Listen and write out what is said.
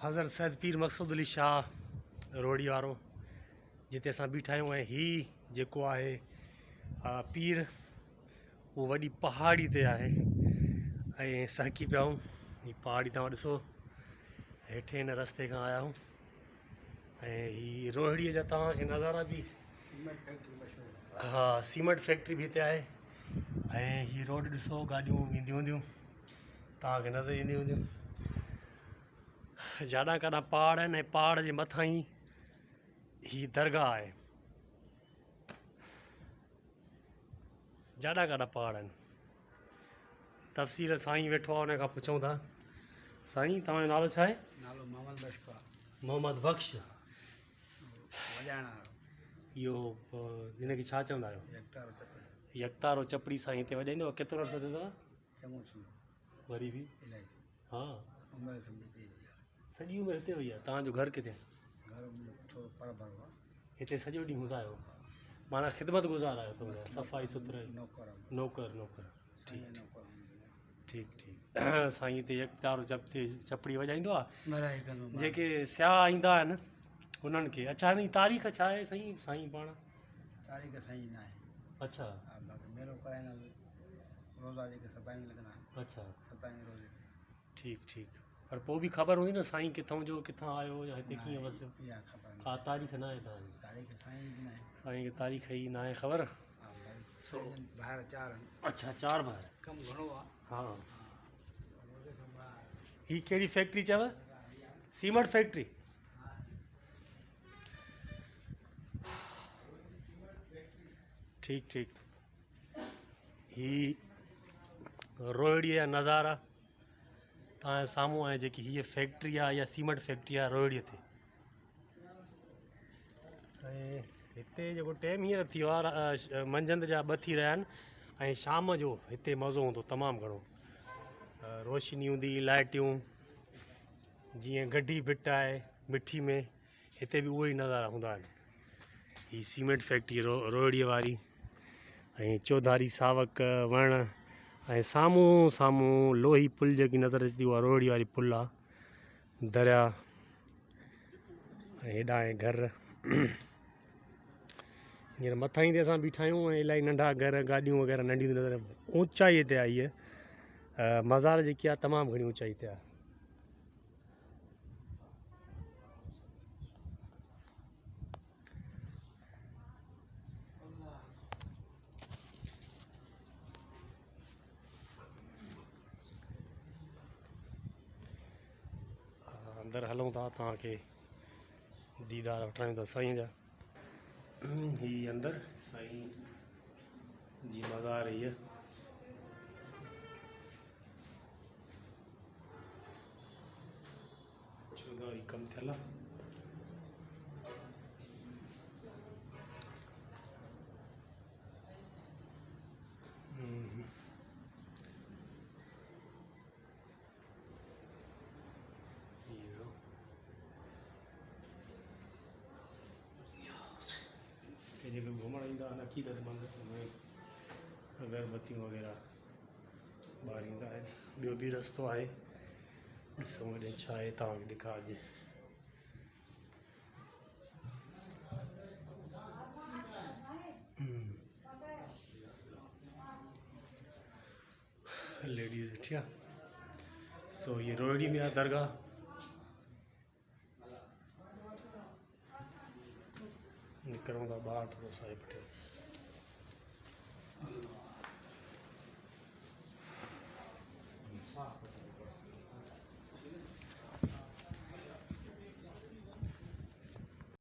हज़रत सैयद पीर मक़सूद अली शाह रोड़ी वारो जिते असां बीठा आहियूं। ऐं हीउ जेको आहे पीर उहो वॾी पहाड़ी ते आहे ऐं सहकी पिया आहियूं। हीअ पहाड़ी तव्हां ॾिसो, हेठि हिन रस्ते खां आया आहियूं ऐं हीअ रोहिड़ीअ जा तव्हांखे नज़ारा बि, हा सीमेंट फैक्ट्री बि हिते आहे। ऐं हीअ रोड ॾिसो, गाॾियूं ईंदियूं हूंदियूं तव्हांखे नज़र ईंदियूं हूंदियूं। जाॾा काॾा पहाड़ आहिनि ऐं पहाड़ जे मथां ई हीअ दरगाह आहे। जाॾा काॾा पहाड़ आहिनि। तफ़सील साईं वेठो आहे, हुन खां पुछूं था। साईं तव्हांजो नालो छा आहे? नालो मोहम्मद बख्श। वॼाइण इहो हिनखे छा चवंदा आहियो? यकतारो चपड़ी। साईं हिते वॼाईंदो? केतिरो अर्सो थियो अथव? वरी बि हा सॼी उमिरि हिते वई आहे। तव्हांजो घरु किथे? हिते सॼो ॾींहुं हूंदा आहियो, माना ख़िदमत गुज़ार आहियो तुंहिंजा, सफ़ाई सुथराई नौकर। ठीकु ठीकु। साईं हिते यकतारो चपड़ी वॼाईंदो आहे। जेके सियाह ईंदा आहिनि उन्हनि खे। अच्छा, हिन जी तारीख़ छा आहे साईं? साईं पाण तारीख़ साईं न आहे। अच्छा मेलो कराईंदा रोज़ा जेके 27 में लॻंदा आहिनि। अच्छा 27 रोज़े। ठीकु। पर पोइ बि ख़बर हूंदी न साईं किथां जो किथां आयो या हिते कीअं वसियो? इहा ख़बर हा, तारीख़ न आहे तव्हांजी? तारीख़ साईं जी न आहे। साईं खे तारीख़ ई न आहे ख़बर। ॿाहिरि 4 आहिनि। अच्छा 4 भाइर। कमु घणो आहे। हा। ही कहिड़ी फैक्ट्री चव? Cement factory. ठीकु। ही रोहिड़ीअ जा नज़ारा तव्हांजे साम्हूं आहे। जेकी हीअ फैक्ट्री आहे, इहा सीमेंट फैक्ट्री आहे रोहिड़ीअ ते। ऐं हिते जेको टाइम हींअर थी वियो आहे, मंझंदि जा 2 थी रहिया आहिनि ऐं शाम जो हिते मज़ो हूंदो तमामु घणो। रोशनी हूंदी, लाइटियूं, जीअं गड्डी भिट आहे मिठी में, हिते बि उहे ई नज़ारा हूंदा आहिनि। हीअ सीमेंट फैक्ट्री रोहिड़ीअ वारी ऐं चौधारी सावक वण ऐं साम्हूं लोही पुल जेकी नज़र अचे थी, उहा रोहिड़ी वारी पुल आहे। दरिया ऐं हेॾा ऐं घर। हींअर मथां ई ते असां बीठा आहियूं ऐं इलाही नंढा घर, गाॾियूं वग़ैरह नंढियूं नज़र। ऊचाईअ ते आहे हीअ मज़ार जेकी आहे, तमामु घणी ऊचाई ते आहे। अंदरि हलूं था, तव्हांखे दीदार वठायूं था साईं जा। हीअ अंदरि साईं जी मज़ार। हीअ चौधारी कमु थियल आहे। जेके घुमण ईंदा आहिनि अक़ीदतमंद, अगरबत्तियूं वग़ैरह ॿारींदा आहिनि। ॿियो बि रस्तो आहे, ॾिसूं वॾे छा आहे तव्हांखे ॾेखारिजे। लेडीज़ वेठी आहे। सो ये रोहिड़ी में आहे दरगाह। निकिरूं था ॿाहिरि थोरो साहिब वटि।